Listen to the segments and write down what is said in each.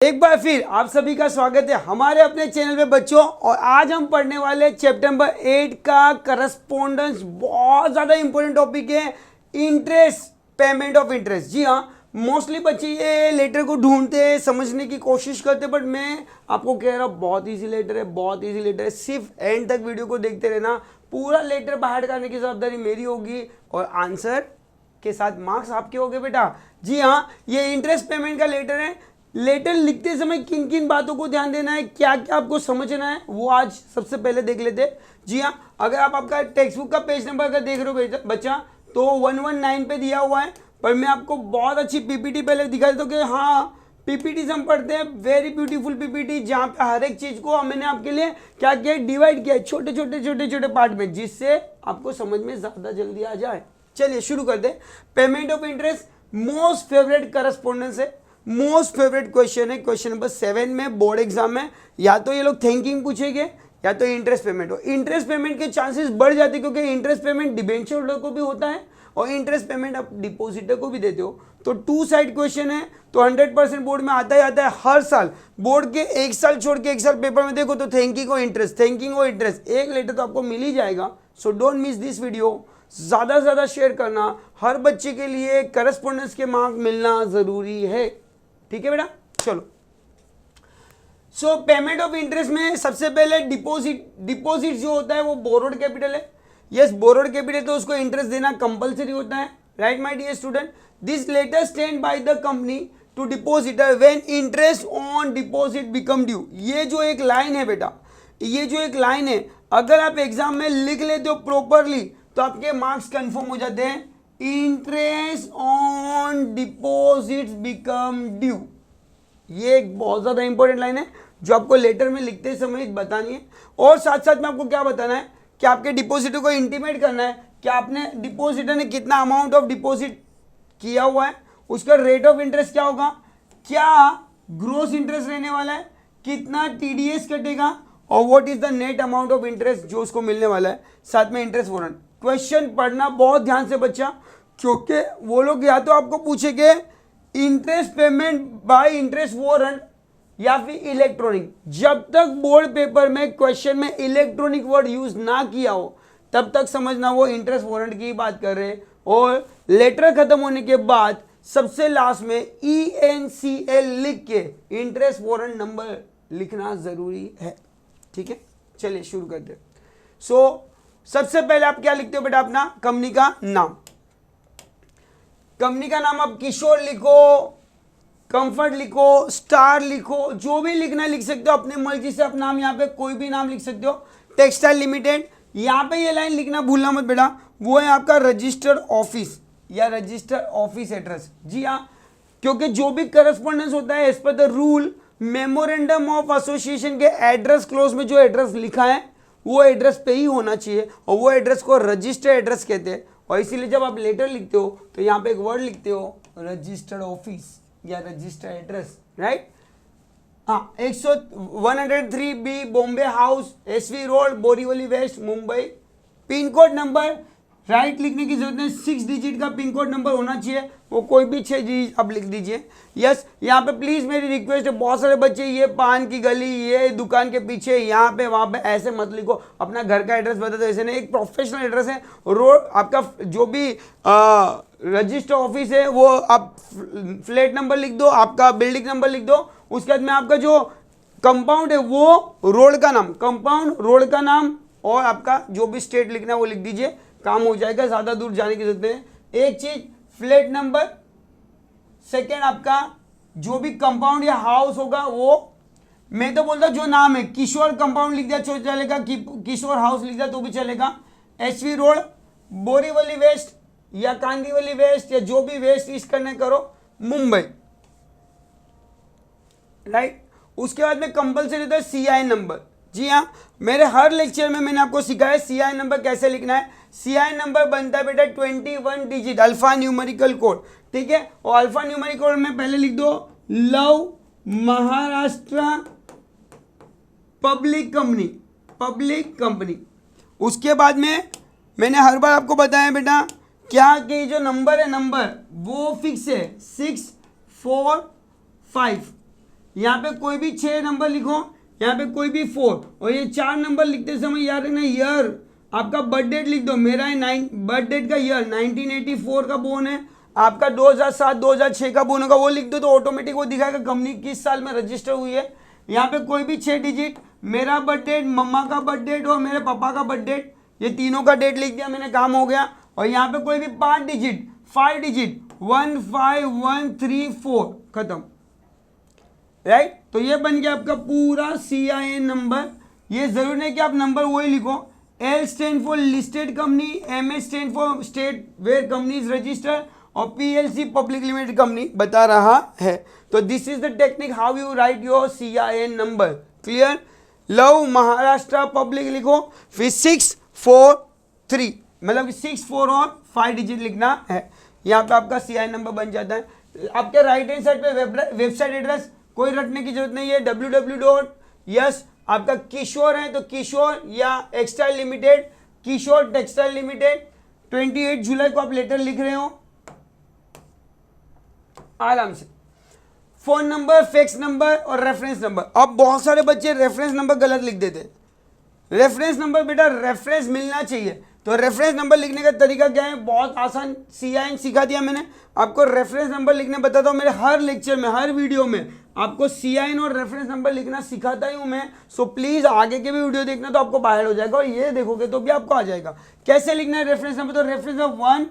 एक बार फिर आप सभी का स्वागत है हमारे अपने चैनल पे बच्चों। और आज हम पढ़ने वाले चैप्टर नंबर 8 का करस्पॉन्डेंस। बहुत ज़्यादा इंपॉर्टेंट टॉपिक है, इंटरेस्ट, पेमेंट ऑफ इंटरेस्ट। जी हाँ, मोस्टली बच्चे ये लेटर को ढूंढते हैं, समझने की कोशिश करते हैं, बट मैं आपको कह रहा हूँ बहुत ईजी लेटर है, बहुत ईजी लेटर है। सिर्फ एंड तक वीडियो को देखते रहना। पूरा लेटर बाहर करने की जवाबदारी मेरी होगी और आंसर के साथ मार्क्स आपके होंगे बेटा। जी हाँ, ये इंटरेस्ट पेमेंट का लेटर है। लेटर लिखते समय किन किन बातों को ध्यान देना है, क्या क्या आपको समझना है, वो आज सबसे पहले देख लेते हैं। जी हाँ, अगर आप आपका टेक्स्ट बुक का पेज नंबर अगर देख रहे हो बच्चा तो 119 पे दिया हुआ है, पर मैं आपको बहुत अच्छी पीपीटी पहले दिखा देता हूँ कि हाँ पीपीटी हम पढ़ते हैं, वेरी ब्यूटीफुल पीपीटी, जहाँ पे हर एक चीज को मैंने आपके लिए क्या किया, डिवाइड किया है छोटे छोटे पार्ट में, जिससे आपको समझ में ज्यादा जल्दी आ जाए। चलिए शुरू कर दे। Payment of interest most favourite correspondence है, मोस्ट फेवरेट क्वेश्चन है। क्वेश्चन नंबर 7 में बोर्ड एग्जाम में या तो ये लोग थिंकिंग पूछेंगे या तो इंटरेस्ट पेमेंट हो। इंटरेस्ट पेमेंट के चांसेस बढ़ जाते हैं क्योंकि इंटरेस्ट पेमेंट डिबेंचर होल्डर को भी होता है और इंटरेस्ट पेमेंट आप डिपॉजिटर को भी देते हो। तो टू साइड क्वेश्चन है, तो 100% बोर्ड में आता ही आता है हर साल। बोर्ड के एक साल छोड़ के एक साल पेपर में देखो तो थिंकिंग और इंटरेस्ट, थिंकिंग और इंटरेस्ट, एक लेटर तो आपको मिल ही जाएगा। So don't miss this video, ज़्यादा से ज़्यादा शेयर करना। हर बच्चे के लिए करस्पॉन्डेंस के मार्क मिलना ज़रूरी है, ठीक है बेटा। चलो, सो पेमेंट ऑफ इंटरेस्ट में सबसे पहले डिपॉजिट जो होता है वो बोरोड कैपिटल है। यस, बोरोड कैपिटल, तो उसको इंटरेस्ट देना कंपलसरी होता है। Right my dear student, this letter stand by the company to depositor when interest on deposit become due. ये जो एक लाइन है बेटा, ये जो एक लाइन है, अगर आप एग्जाम में लिख लेते हो प्रॉपरली तो आपके मार्क्स कंफर्म हो जाते हैं। Interest on deposits become due, ये एक बहुत ज्यादा इंपॉर्टेंट लाइन है जो आपको लेटर में लिखते समय बतानी है। और साथ साथ में आपको क्या बताना है कि आपके डिपॉजिटर को इंटीमेट करना है कि आपने डिपॉजिटर ने कितना अमाउंट ऑफ डिपॉजिट किया हुआ है, उसका रेट ऑफ इंटरेस्ट क्या होगा, क्या ग्रोस इंटरेस्ट रहने वाला है, कितना टीडीएस कटेगा और what is the net amount of interest जो उसको मिलने वाला है, साथ में इंटरेस्ट वारंट। क्वेश्चन पढ़ना बहुत ध्यान से बच्चा, क्योंकि वो लोग या तो आपको पूछेंगे interest payment by interest warrant या फिर इलेक्ट्रॉनिक। जब तक बोर्ड पेपर में क्वेश्चन में इलेक्ट्रॉनिक वर्ड यूज ना किया हो तब तक समझना वो इंटरेस्ट वारंट की बात कर रहे हैं। और लेटर खत्म होने के बाद सबसे लास्ट में ENCL लिख के इंटरेस्ट वारंट नंबर लिखना जरूरी है, ठीक है। चलिए शुरू करते हैं। सो सबसे पहले आप क्या लिखते हो बेटा, अपना कंपनी का नाम। कंपनी का नाम आप किशोर लिखो, कंफर्ट लिखो, स्टार लिखो, जो भी लिखना लिख सकते हो अपने मर्जी से। आप नाम यहाँ पे कोई भी नाम लिख सकते हो। टेक्सटाइल लिमिटेड, यहाँ पे ये लाइन लिखना भूलना मत बेटा, वो है आपका रजिस्टर्ड ऑफिस या रजिस्टर्ड ऑफिस एड्रेस। जी हाँ, क्योंकि जो भी करस्पॉन्डेंस होता है as per the rule memorandum of association के एड्रेस क्लोज में जो एड्रेस लिखा है वो एड्रेस पे ही होना चाहिए और वो एड्रेस को रजिस्टर्ड एड्रेस कहते हैं। और इसीलिए जब आप लेटर लिखते हो तो यहाँ पे एक वर्ड लिखते हो रजिस्टर्ड ऑफिस या रजिस्टर्ड एड्रेस, राइट। हाँ, 103B Bombay house, SV road, Borivali west, Mumbai. Pin code number right लिखने की जरूरत नहीं, 6 डिजिट का पिन कोड नंबर होना चाहिए, वो कोई भी 6 डिजिट आप लिख दीजिए। यस, यहाँ पे प्लीज मेरी रिक्वेस्ट है, बहुत सारे बच्चे ये पान की गली, ये दुकान के पीछे, यहाँ पे वहाँ पे ऐसे मत लिखो, अपना घर का एड्रेस बता दो, ऐसे नहीं। एक प्रोफेशनल एड्रेस है, रोड आपका जो भी रजिस्टर ऑफिस है वो आप फ्लैट नंबर लिख दो, आपका बिल्डिंग नंबर लिख दो, उसके बाद में आपका जो कंपाउंड है वो रोड का नाम, कंपाउंड रोड का नाम, और आपका जो भी स्टेट लिखना है वो लिख दीजिए, काम हो जाएगा, ज्यादा दूर जाने की जरूरत नहीं। एक चीज, फ्लैट नंबर, सेकेंड आपका जो भी कंपाउंड या हाउस होगा वो, मैं तो बोलता जो नाम है, किशोर कंपाउंड लिख दिया तो चलेगा, किशोर हाउस लिख दिया तो भी चलेगा। SV रोड, बोरीवली वेस्ट या कांदीवली वेस्ट या जो भी वेस्ट ईस्ट करने करो, मुंबई, राइट। उसके बाद में कंपल्सरी होता है CI नंबर। जी हाँ, मेरे हर लेक्चर में मैंने आपको सिखाया CI नंबर कैसे लिखना है। CI नंबर बनता है बेटा 21 डिजिट अल्फा न्यूमेरिकल कोड, ठीक है। और अल्फा न्यूमेरिकल कोड में पहले लिख दो love Maharashtra public company, public company. उसके बाद में मैंने हर बार आपको बताया बेटा क्या कि जो नंबर है, नंबर वो फिक्स है 645, यहाँ पे कोई भी 6 नंबर लिखो, यहाँ पे कोई भी 4, और ये 4 नंबर लिखते समय याद रखना ईयर, आपका बर्थ डेट लिख दो। मेरा है बर्थ डेट का ईयर 1984 का बोन है, आपका 2007 2006 का बोन होगा, वो लिख दो तो ऑटोमेटिक वो दिखाएगा कंपनी किस साल में रजिस्टर हुई है। यहाँ पे कोई भी 6 डिजिट, मेरा बर्थ डेट, मम्मा का बर्थ डेट और मेरे पापा का बर्थ डेट, ये तीनों का डेट लिख दिया मैंने, काम हो गया। और यहाँ पे कोई भी 5 डिजिट 15134 खत्म, राइट। तो ये बन गया आपका पूरा CIN नंबर। ये जरूर नहीं कि आप नंबर वही लिखो। L stand for listed company, MS stand for state where company is registered, और PLC पब्लिक लिमिटेड कंपनी बता रहा है। तो this is the technique how you write your CIN number. Clear. लव महाराष्ट्र पब्लिक लिखो, फिर 643, मतलब 6 4 और 5 डिजिट लिखना है। यहाँ पे आपका CIN नंबर बन जाता है। आपके राइट हैंड साइड पे वेबसाइट एड्रेस कोई रटने की जरूरत नहीं है, www. आपका किशोर है तो किशोर या एक्सटाइल लिमिटेड, किशोर टेक्सटाइल लिमिटेड, 28 जुलाई को आप लेटर लिख रहे हो आराम से। फोन नंबर, फैक्स नंबर और रेफरेंस नंबर। अब बहुत सारे बच्चे रेफरेंस नंबर गलत लिख देते हैं। रेफरेंस नंबर बेटा रेफरेंस मिलना चाहिए, तो रेफरेंस नंबर लिखने का तरीका क्या है, बहुत आसान CIN सिखा दिया मैंने आपको। रेफरेंस नंबर लिखने बताता हूँ मेरे हर लेक्चर में, हर वीडियो में आपको CIN और रेफरेंस नंबर लिखना सिखाता ही हूँ मैं। सो प्लीज आगे के भी वीडियो देखना तो आपको बाहर हो जाएगा, और ये देखोगे तो भी आपको आ जाएगा कैसे लिखना है रेफरेंस नंबर। तो रेफरेंस नंबर 1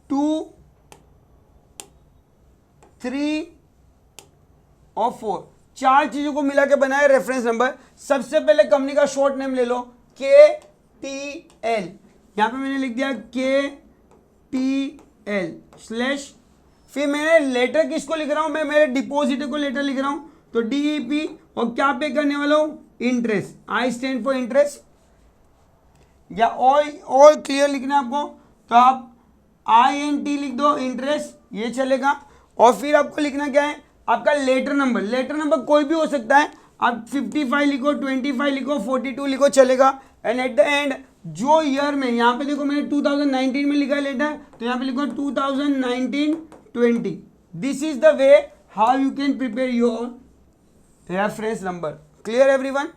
2 3 और 4, 4 चीजों को मिला के बनाए रेफरेंस नंबर। सबसे पहले कंपनी का शॉर्ट नेम ले लो, KTL, यहां पे मैंने लिख दिया KTL स्लैश, फिर मैंने लेटर किसको लिख रहा हूं, मैं मेरे डिपॉजिटर को लेटर लिख रहा हूं, तो DEP, और क्या पे करने वाला हूं, interest, I stand for interest, या ऑल क्लियर लिखना है आपको तो आप INT लिख दो, इंटरेस्ट, ये चलेगा। और फिर आपको लिखना क्या है, आपका लेटर नंबर। लेटर नंबर कोई भी हो सकता है, आप 55 लिखो, 25 लिखो, 42 लिखो, चलेगा। एंड एट द एंड जो ईयर में, यहाँ पे देखो मैंने 2019 में लिखा है लेटर, तो यहाँ पे लिखो 2019-20। This is the way how you can prepare your reference number. Clear everyone.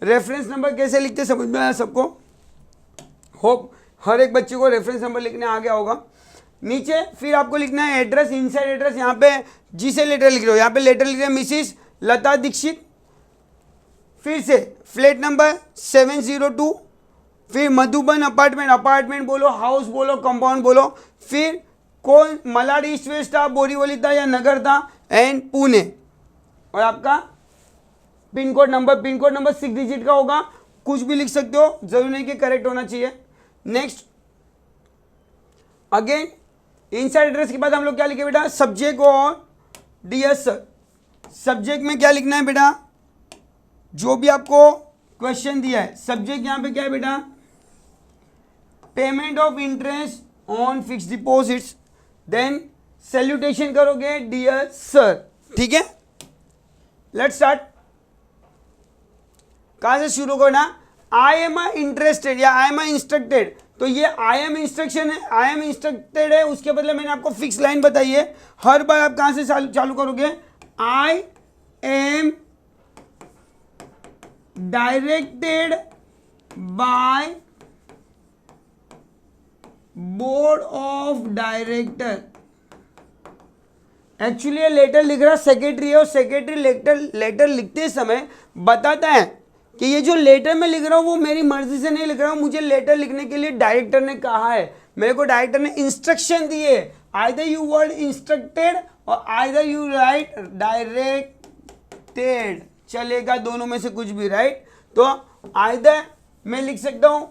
Reference number कैसे लिखते समझ में आया सबको? होप हर एक बच्चे को रेफरेंस नंबर लिखने आ गया होगा। नीचे फिर आपको लिखना है एड्रेस, इनसाइड एड्रेस, यहाँ पे जिसे लेटर लिख रहे हो, यहाँ पे लेटर लिख रहे हैं मिसिस लता दीक्षित, फिर से फ्लैट नंबर 702, फिर मधुबन अपार्टमेंट, अपार्टमेंट बोलो, हाउस बोलो, कंपाउंड बोलो, फिर कौन मलाड ईस्ट वेस्ट था, बोरीवली था या नगर था, एंड पुणे, और आपका पिन कोड नंबर 6 डिजिट का होगा, कुछ भी लिख सकते हो, जरूरी नहीं कि करेक्ट होना चाहिए। नेक्स्ट अगेन इनसाइड एड्रेस के बाद हम लोग क्या लिखे बेटा, सब्जेक्ट और डियर सर। सब्जेक्ट में क्या लिखना है बेटा, जो भी आपको क्वेश्चन दिया है, सब्जेक्ट यहां पे क्या है बेटा, payment of interest on fix deposits, then salutation करोगे डियर सर, ठीक है। Let's start. कहां से शुरू करना, आई एम इंटरेस्टेड या आई एम इंस्ट्रक्टेड, तो ये आई एम इंस्ट्रक्शन है, आई एम इंस्ट्रक्टेड है, उसके बदले मैंने आपको फिक्स लाइन बताई है। हर बार आप कहां से चालू करोगे, आई am directed by board of director. Actually ये लेटर लिख रहा सेक्रेटरी है, और सेक्रेटरी लेटर लिखते समय बताता है कि ये जो लेटर में लिख रहा हूं वो मेरी मर्जी से नहीं लिख रहा हूं, मुझे लेटर लिखने के लिए डायरेक्टर ने कहा है, मेरे को डायरेक्टर ने इंस्ट्रक्शन दी है। आइदर यू वर्ड इंस्ट्रक्टेड और आइदर यू राइट डायरेक्टेड, चलेगा दोनों में से कुछ भी, राइट। तो आइदर मैं लिख सकता हूं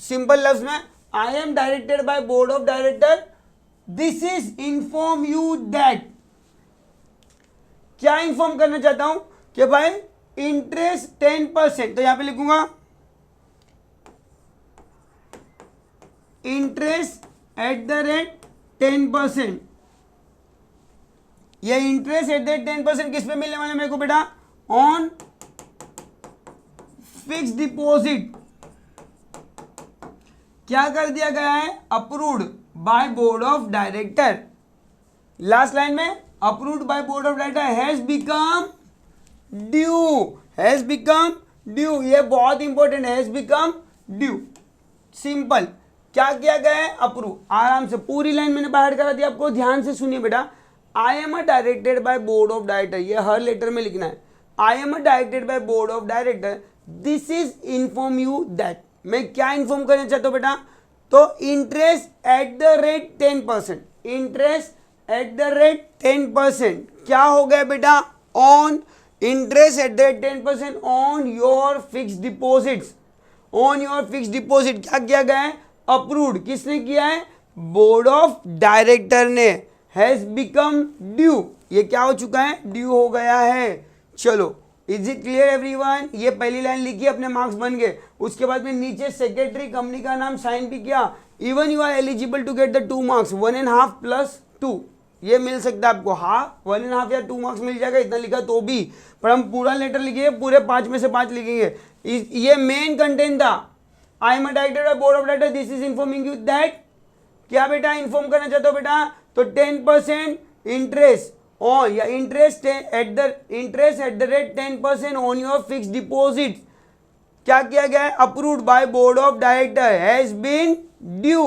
सिंपल लफ्ज में, आई am directed by board of director, this is inform you that, क्या इंफॉर्म करना चाहता हूं कि भाई इंटरेस्ट 10%, तो यहां पे लिखूंगा इंटरेस्ट एट द रेट 10%। ये इंटरेस्ट एट द रेट 10% किस पे मिलने वाला है मेरे को बेटा, ऑन फिक्स डिपॉजिट। क्या कर दिया गया है, approved by board of director. Last line में approved by board of director has become due, ये बहुत important, has become due. Simple, क्या किया गया है? अप्रूव। आराम से पूरी लाइन मैंने बाहर करा दी आपको, ध्यान से सुनिए बेटा। आई am directed by board of director, ये हर लेटर में लिखना है। आई am directed by board of director, this is inform you that, मैं क्या इन्फॉर्म करना चाहता हूं बेटा? तो interest at the rate 10%, interest at the rate 10%, क्या हो गया बेटा? On interest at the rate 10% on your fix deposits, on your fix deposit क्या किया गया है? अप्रूव्ड। किसने किया है? बोर्ड ऑफ डायरेक्टर ने। हैज बिकम ड्यू, ये क्या हो चुका है? ड्यू हो गया है। चलो, इज इट क्लियर एवरीवन? ये पहली लाइन लिखी, अपने मार्क्स बन गए। उसके बाद में नीचे सेक्रेटरी कंपनी का नाम साइन भी किया। Even you are eligible to get the 2 marks, 1.5 plus 2, ये मिल सकता है आपको। हाँ, 1.5 या 2 मार्क्स मिल जाएगा, इतना लिखा तो भी, पर हम पूरा लेटर लिखेंगे, पूरे 5 में से 5 लिखेंगे। ये मेन कंटेंट था। I am directed by board of director, this is informing you that, क्या बेटा इन्फॉर्म करना चाहते हो बेटा? तो 10% इंटरेस्ट ऑन, या interest at the rate 10% on your fix deposit, क्या किया गया है? Approved by board of director, has been due.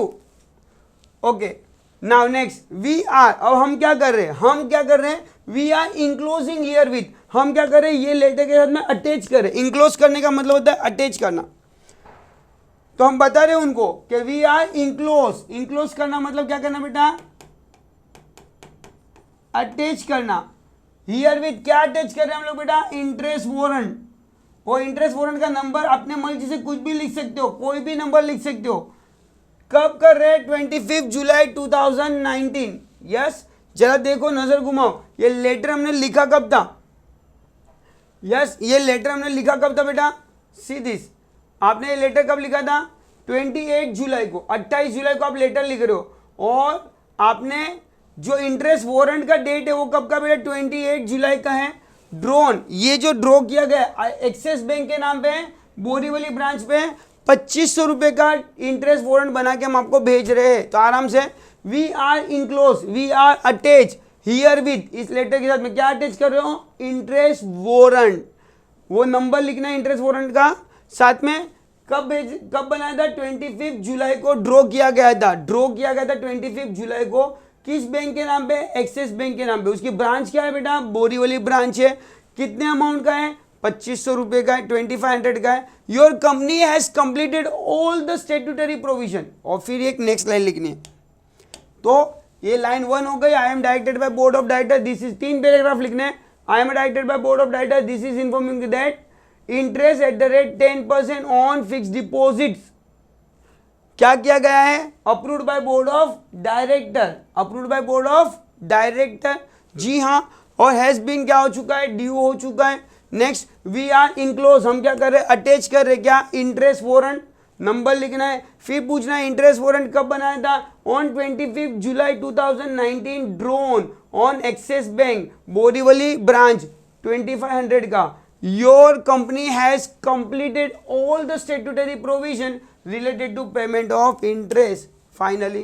Okay, now next we are, अब हम क्या कर रहे हैं? We are enclosing herewith, हम क्या कर रहे हैं? ये लेटर के साथ में अटैच कर रहे हैं। इंक्लोज करने का मतलब होता है अटैच करना। तो हम बता रहे हैं उनको कि वी आर इंक्लोज करना मतलब क्या करना बेटा? अटैच करना। हियर विथ क्या अटैच कर रहे हैं हम लोग बेटा? Interest warrant. वो इंटरेस्ट वारंट का नंबर अपने मर्जी से कुछ भी लिख सकते हो, कोई भी नंबर लिख सकते हो। कब कर रहे हैं? 25 जुलाई 2019। यस, जरा देखो, नजर घुमाओ, ये लेटर हमने लिखा कब था? यस, ये लेटर हमने लिखा कब था बेटा? सी दिस, आपने ये लेटर कब लिखा था? 28 जुलाई को, 28 जुलाई को आप लेटर लिख रहे हो। और आपने जो इंटरेस्ट वारंट का डेट है वो कब का बेटा? 28 जुलाई का है। ड्रोन, ये जो ड्रॉ किया गया एक्सिस बैंक के नाम पे है, बोरीवली ब्रांच पे, 2500 रुपए का इंटरेस्ट वारंट बना के हम आपको भेज रहे हैं। तो आराम से, we are enclose, we are attach herewith, इस लेटर के साथ में क्या अटैच कर रहे हो? Interest warrant. वो नंबर लिखना है इंटरेस्ट वारंट का, साथ में कब बनाया था? 25 जुलाई को ड्रॉ किया गया था। 25 जुलाई को किस बैंक के नाम पे? एक्सिस बैंक के नाम पे। उसकी ब्रांच क्या है बेटा? बोरीवली ब्रांच है। कितने अमाउंट का है? 2500 रुपए का है, 2500 का है। Your company has completed all the statutory provision. और फिर एक नेक्स्ट लाइन लिखनी है। तो ये लाइन 1 हो गई। I am directed by board of director, this is 3 paragraph लिखने हैं। I am directed by board of director, this is informing that interest at the rate 10% on fix deposits, क्या किया गया है? Approved by board of director, approved by board of director. जी हाँ, और has been क्या हो चुका है? ड्यू हो चुका है। नेक्स्ट, वी आर इंक्लोज, हम क्या कर रहे हैं? अटैच कर रहे हैं क्या? इंटरेस्ट वारंट, नंबर लिखना है। फिर पूछना है इंटरेस्ट वारंट कब बनाया था? On 25 July 2019 drone on Axis bank Borivali branch, 2500 का। Your company has completed all the statutory provision related to payment of interest finally।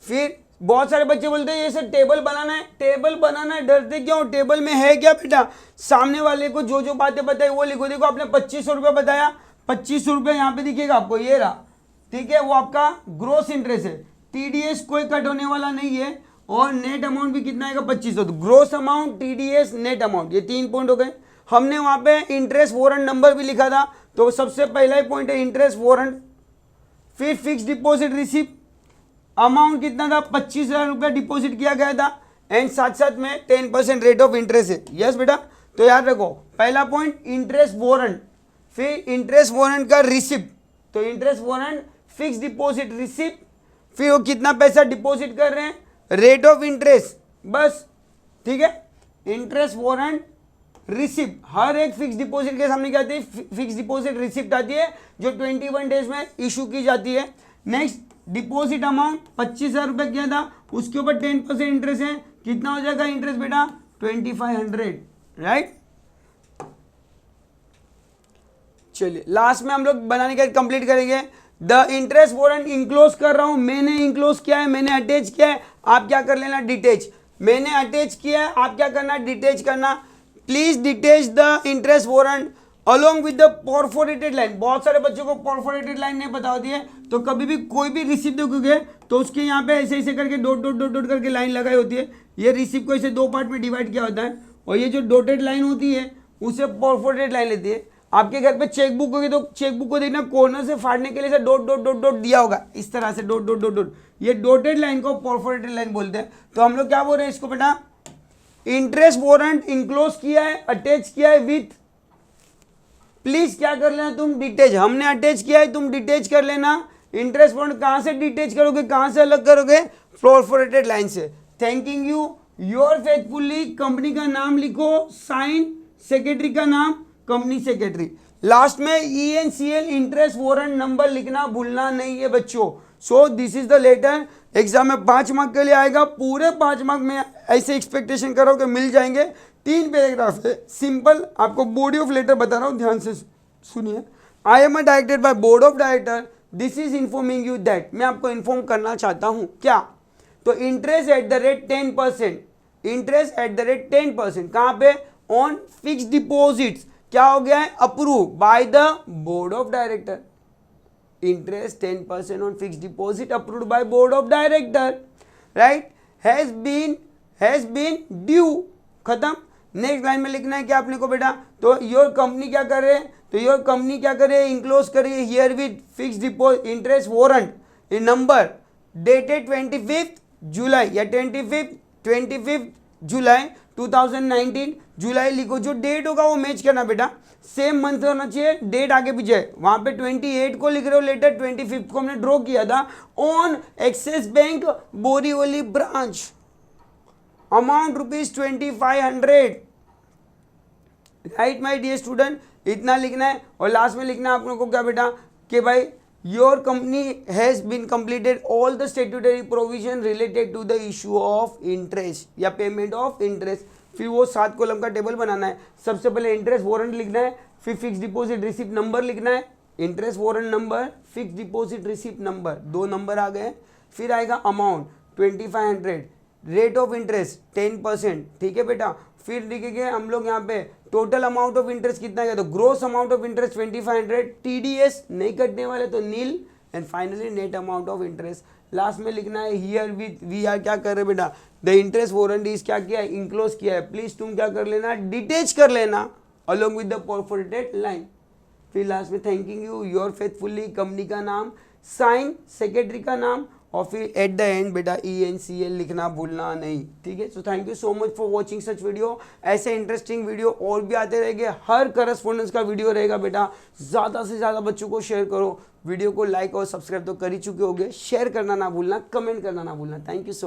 फिर बहुत सारे बच्चे बोलते हैं ये सर टेबल बनाना है, टेबल बनाना है, डरते क्यों? टेबल में है क्या बेटा? सामने वाले को जो जो बातें बताई वो लिखो। देखो आपने 2500 रुपये बताया, 2500 रुपये यहाँ पे दिखेगा आपको, ये रहा, ठीक है, वो आपका ग्रोस इंटरेस्ट है। टीडीएस कोई कट होने वाला नहीं है, और नेट अमाउंट भी कितना आएगा? 2500। तो gross amount, TDS, net amount, ये 3 पॉइंट हो गए। हमने वहां पे इंटरेस्ट वारंट नंबर भी लिखा था, तो सबसे पहला ही पॉइंट है इंटरेस्ट वारंट। फिर फिक्स डिपॉजिट रिसिप्ट, अमाउंट कितना था? 25,000 रुपया डिपॉजिट किया गया था, एंड साथ साथ में 10% रेट ऑफ इंटरेस्ट है। यस बेटा, तो याद रखो पहला पॉइंट इंटरेस्ट वारंट, फिर इंटरेस्ट वारंट का रिसिप्ट, तो interest warrant, fix deposit receipt, फिर वो कितना पैसा डिपॉजिट कर रहे हैं, रेट ऑफ इंटरेस्ट, बस, ठीक है। इंटरेस्ट वारंट, रिसिप्ट, हर एक फिक्स डिपॉजिट के सामने क्या आती है? फिक्स डिपॉजिट रिसिप्ट आती है, जो 21 डेज में इशू की जाती है। नेक्स्ट, डिपॉजिट अमाउंट 25,000 रुपये किया था, उसके ऊपर 10% इंटरेस्ट है, कितना हो जाएगा इंटरेस्ट बेटा? 2500, राइट। चलिए लास्ट में हम लोग बनाने का कंप्लीट करेंगे। द इंटरेस्ट वारंट इंक्लोज कर रहा हूं, मैंने इंक्लोज किया है, मैंने अटैच किया है। आप क्या कर लेना, डिटेच। मैंने अटैच किया है, आप क्या करना, डिटेच करना। Please detach the interest warrant along with the perforated line. बहुत सारे बच्चों को परफोरेटेड लाइन नहीं पता होती है, तो कभी भी कोई भी रिसिप्ट देखोगे तो उसके यहाँ पे ऐसे ऐसे करके डॉट डॉट डॉट डॉट करके लाइन लगाई होती है। ये रिसिप्ट को ऐसे 2 पार्ट में डिवाइड किया होता है, और ये जो डॉटेड लाइन होती है उसे परफोरेटेड लाइन लेती है। आपके घर पे चेकबुक होगी तो चेकबुक को देखना कॉर्नर से फाड़ने के लिए से डॉट डॉट डॉट डॉट दिया होगा, इस तरह से डॉट डॉट डॉट डॉट। ये डॉटेड लाइन को परफोरेटेड लाइन बोलते हैं। तो हम लोग क्या बोल रहे हैं इसको बेटा, इंटरेस्ट वारंट इंक्लोज किया है, अटैच किया है विथ, प्लीज क्या कर लेना तुम, डिटेच। हमने अटैच किया है, तुम डिटेच कर लेना। इंटरेस्ट वारंट कहां से डिटेच करोगे, कहां से अलग करोगे, परफोरेटेड लाइन से। Thanking you, your faithfully, company का नाम लिखो, साइन, सेक्रेटरी का नाम, कंपनी सेक्रेटरी। लास्ट में ENCL इंटरेस्ट वारंट नंबर लिखना भूलना नहीं है बच्चों। So this is the letter. Exam में 5 मार्क के लिए आएगा, पूरे 5 मार्क में ऐसे एक्सपेक्टेशन करो कि मिल जाएंगे। 3 पैराग्राफ है, सिंपल। आपको बॉडी ऑफ लेटर बता रहा हूं, ध्यान से सुनिए। आई am directed by board of director, this is informing you that. मैं आपको इन्फॉर्म करना चाहता हूं क्या, तो interest at the rate 10%, interest at the rate 10%, कहां पे, ऑन फिक्स डिपॉजिट्स, क्या हो गया है, approve by the board of director. Interest 10% on fix deposit approved by board of director, right, has been due, खत्म। नेक्स्ट लाइन में लिखना है क्या अपने को बेटा, तो योर कंपनी क्या कर रहे हैं, तो योर कंपनी क्या कर रही है, इंक्लोज कर रही है here with fix deposit interest warrant in number dated 25 जुलाई या 25 जुलाई 2019। जुलाई लिखो, जो डेट होगा वो मैच करना बेटा, सेम मंथ होना चाहिए, डेट आगे पीछे। वहां पे 28 को लिख रहे हो लेटर, 25 को हमने ड्रॉ किया था। On Axis bank Borivali branch, amount ₹2500, right my dear student, इतना लिखना है। और लास्ट में लिखना है आप लोगों को क्या बेटा, कि भाई your company has been completed all the statutory provision related to the issue of interest या पेमेंट ऑफ इंटरेस्ट। फिर वो 7 कॉलम का टेबल बनाना है। सबसे पहले इंटरेस्ट वारंट लिखना है, फिर फिक्स डिपॉजिट रिसिप्ट नंबर लिखना है, interest warrant number, fix deposit receipt number, 2 number आ गए। फिर आएगा अमाउंट 2500, रेट ऑफ इंटरेस्ट 10%, ठीक है बेटा। फिर लिखेंगे हम लोग यहाँ पे टोटल अमाउंट ऑफ इंटरेस्ट कितना है, तो gross amount of interest 2500, TDS नहीं कटने वाले तो nil, and finally net amount of interest. Last में लिखना है हियर विथ वी आर क्या कर रहे हैं बेटा, द इंटरेस्ट वारंट इज क्या किया है, इंक्लोज किया है। प्लीज तुम क्या कर लेना, डिटेच कर लेना along with the perforated line. फिर लास्ट में thanking you, your faithfully, company का नाम, साइन, सेक्रेटरी का नाम, और फिर एट द एंड बेटा ENCL लिखना भूलना नहीं, ठीक है। So thank you so much for watching such video. ऐसे इंटरेस्टिंग वीडियो और भी आते रहेंगे, हर करस्पॉन्डेंस का वीडियो रहेगा बेटा। ज़्यादा से ज़्यादा बच्चों को शेयर करो, वीडियो को लाइक और सब्सक्राइब तो कर ही चुके होगे, शेयर करना ना भूलना, कमेंट करना ना भूलना। Thank you so much.